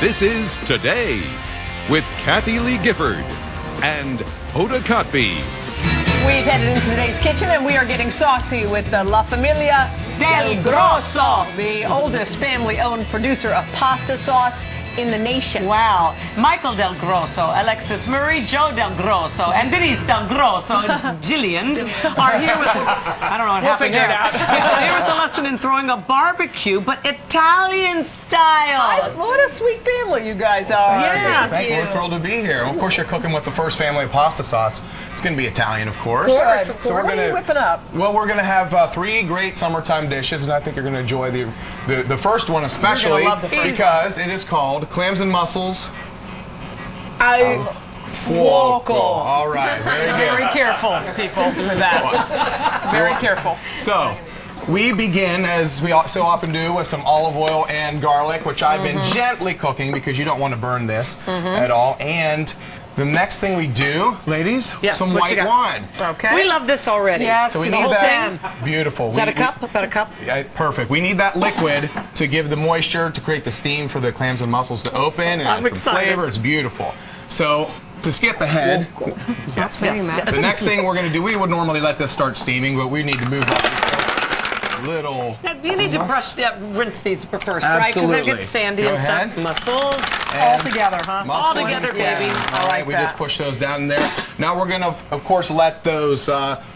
This is Today with Kathy Lee Gifford and Hoda Kotb. We've headed into today's kitchen and we are getting saucy with the La Familia Del Grosso, the oldest family-owned producer of pasta sauce in the nation. Wow. Michael Del Grosso, Alexis Murray, Joe Del Grosso, and Denise Del Grosso, and Jillian are here with, I don't know what happened figure it out. Here with the lesson in throwing a barbecue, but Italian style. What a sweet family you guys are. Yeah. Thank you. We're thrilled to be here. Of course, you're cooking with the first family of pasta sauce. It's going to be Italian, of course. Of course. So we're What are you whipping up? Well, we're going to have 3 great summertime dishes, and I think you're going to enjoy the first one especially love the first. because it is called clams and mussels. Fuoco. All right, very good. Very careful, people, with that. Very careful. So, we begin, as we so often do, with some olive oil and garlic, which I've been gently cooking because you don't want to burn this at all. And the next thing we do, ladies, Yes, some what you white got? wine. Okay. We love this already. Yes, So we the need whole that. thing. Beautiful. Is that a cup? About a cup? Yeah, perfect. We need that liquid to give the moisture, to create the steam for the clams and mussels to open and add some excited. flavor. It's beautiful. So, to skip ahead, Yes. the next thing we're going to do, we would normally let this start steaming, but we need to move up just a little. Now, do you need to rinse these first, right? Because they Absolutely. get sandy Go and stuff. ahead. Mussels. All together, huh? Mussels. All together, baby. All right, like we that. just push those down in there. Now we're going to, of course, let those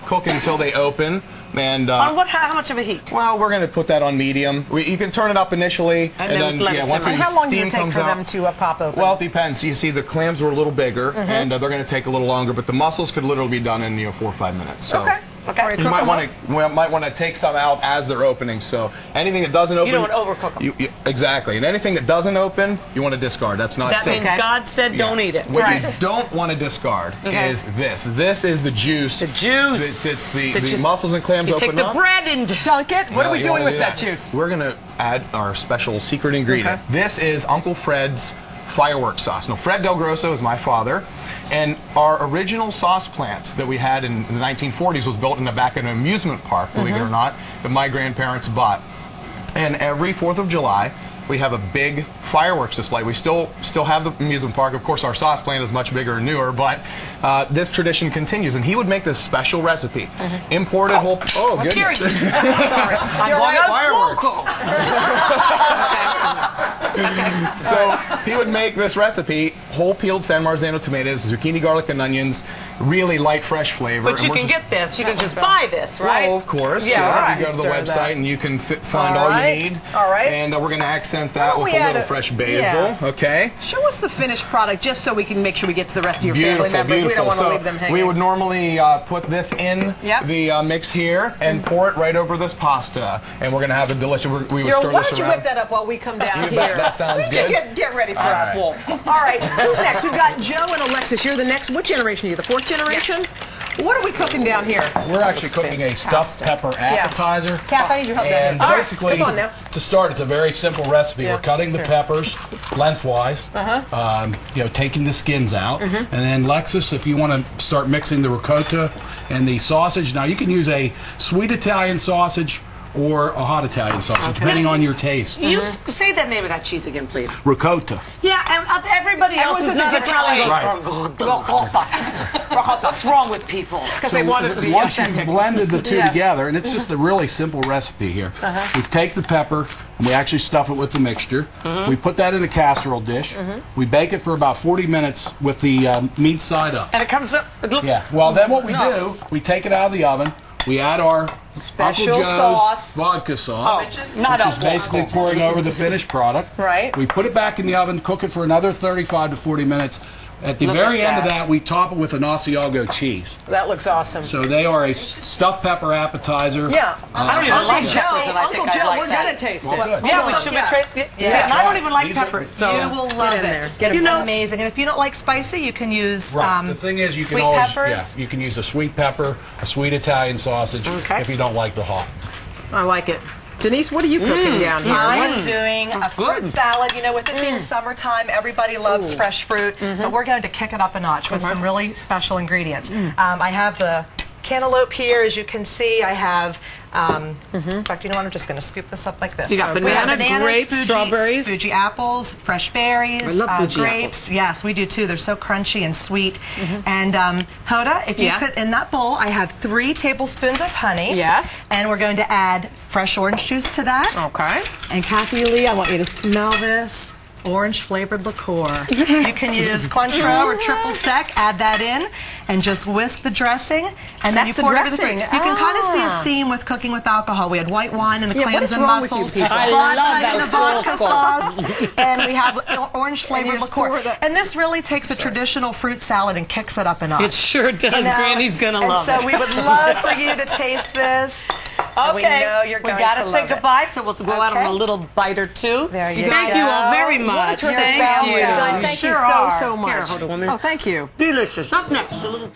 cook until they open. And On what? How much of a heat? well, we're going to put that on medium. You can turn it up initially, And then let it once simmer. the How long do steam it take comes for out. them to pop open? Well, it depends. You see, the clams were a little bigger, and they're going to take a little longer. But the mussels could literally be done in 4 or 5 minutes. So okay. Okay. you might want to take some out as they're opening. So anything that doesn't open, You don't want to overcook them. Exactly. And anything that doesn't open, you want to discard. That's not That safe. means God said don't eat it. What Right. you don't want to discard Okay. is this. This is the juice. The juice. It's the just- mussels and clams You open take the up. bread and Dunk it? What are No, we you doing wanna with do that juice? We're going to add our special secret ingredient. Okay. This is Uncle Fred's fireworks sauce. Now, Fred Del Grosso is my father, and our original sauce plant that we had in the 1940s was built in the back of an amusement park, believe it or not, that my grandparents bought. And every 4th of July, we have a big fireworks display. We still have the amusement park. Of course, our sauce plant is much bigger and newer, but this tradition continues. And he would make this special recipe. Imported whole... Oh, Scary. goodness. Sorry. You're right. Fireworks. So he would make this recipe, whole peeled San Marzano tomatoes, zucchini, garlic, and onions, really light, fresh flavor. But you can get this. You can just buy this, right? Well, of course. Yeah, all right. You go to the Stir website that. and you can find All all right. you need. All right. And we're going to accent that Why don't with we a add little a- fresh basil. yeah. Okay. Show us the finished product just so we can make sure we get to the rest of your Beautiful, family members. beautiful. We don't want to So leave them hanging. we would normally put this in Yep. the mix here and pour it right over this pasta. And we're going to have a delicious, we would stir Why this don't you around. whip that up while we come down You here? bet. That sounds We good. Get ready for us. All right, who's next? We've got Joe and Alexis. You're the next. What generation are you? The 4th generation? What are we cooking down here? We're actually cooking a stuffed pepper appetizer. Kath, I need your help down And here. All right, basically, come on now. to start, it's a very simple recipe. Yeah. We're cutting the peppers lengthwise, taking the skins out. And then, Lexus, if you want to start mixing the ricotta and the sausage, now you can use a sweet Italian sausage or a hot Italian sausage, depending on your taste. You say that name of that cheese again, please. Ricotta. Yeah, and everybody else Everyone is not says it Italian. Right. What's wrong with people? Because they want it to be Once you've authentic. blended the two Yes. together, and it's just a really simple recipe here. We take the pepper and we actually stuff it with the mixture. We put that in a casserole dish. We bake it for about 40 minutes with the meat side up. And it comes up. It looks. Yeah. Well, then what we do, we take it out of the oven. We add our Special Uncle Joe's sauce. vodka sauce, Not which is Uncle. basically pouring over the finished product. Right. We put it back in the oven, cook it for another 35 to 40 minutes. At the Look very at end of that. that, we top it with an Asiago cheese. That looks awesome. So they are a stuffed pepper appetizer. Yeah. I don't even Uncle like Joe, peppers, and I Uncle think I Joe, like we're that. going to taste Well, it. good. Yeah, we should be yeah. And I don't even like These are- peppers. So You will love Get in it. there. Get It's in there. amazing. And if you don't like spicy, you can use Right. The thing is, you sweet can always peppers. you can use a sweet pepper, a sweet Italian sausage Okay. if you don't like the hot. I like it. Denise, what are you cooking down here? Mine's doing a fruit good. salad. You know, with it being summertime, everybody loves fresh fruit. But we're going to kick it up a notch with some really special ingredients. I have the cantaloupe here. As you can see, I have, in fact, you know what, I'm just going to scoop this up like this. You got We have banana, grapes, Fuji, strawberries. Fuji apples, fresh berries, I love Fuji grapes. apples. Yes, we do too. They're so crunchy and sweet. And Hoda, if you could, in that bowl, I have 3 tablespoons of honey. Yes. And we're going to add fresh orange juice to that. Okay. And Kathy Lee, I want you to smell this orange flavored liqueur. You can use Cointreau or triple sec, add that in, and just whisk the dressing, and then That's you the pour it over the dressing. You can kind of see a theme with cooking with alcohol. We had white wine and the Yeah, what clams is and wrong with you mussels, people? I vodka love that and the vodka sauce, and we have orange flavored just liqueur. pour the- And this really takes a traditional fruit salad and kicks it up a notch. It sure does. You know? Granny's gonna And love so it. we would love for you to taste this. And we know you're going gotta to say love it. goodbye, so we'll go out on Okay. a little bite or two. There you Thank go. you all very much. terrific Thank family. you. You guys, thank you sure so, are. so much. Here, hold on one minute. Oh, thank you. Delicious. Up next, a little.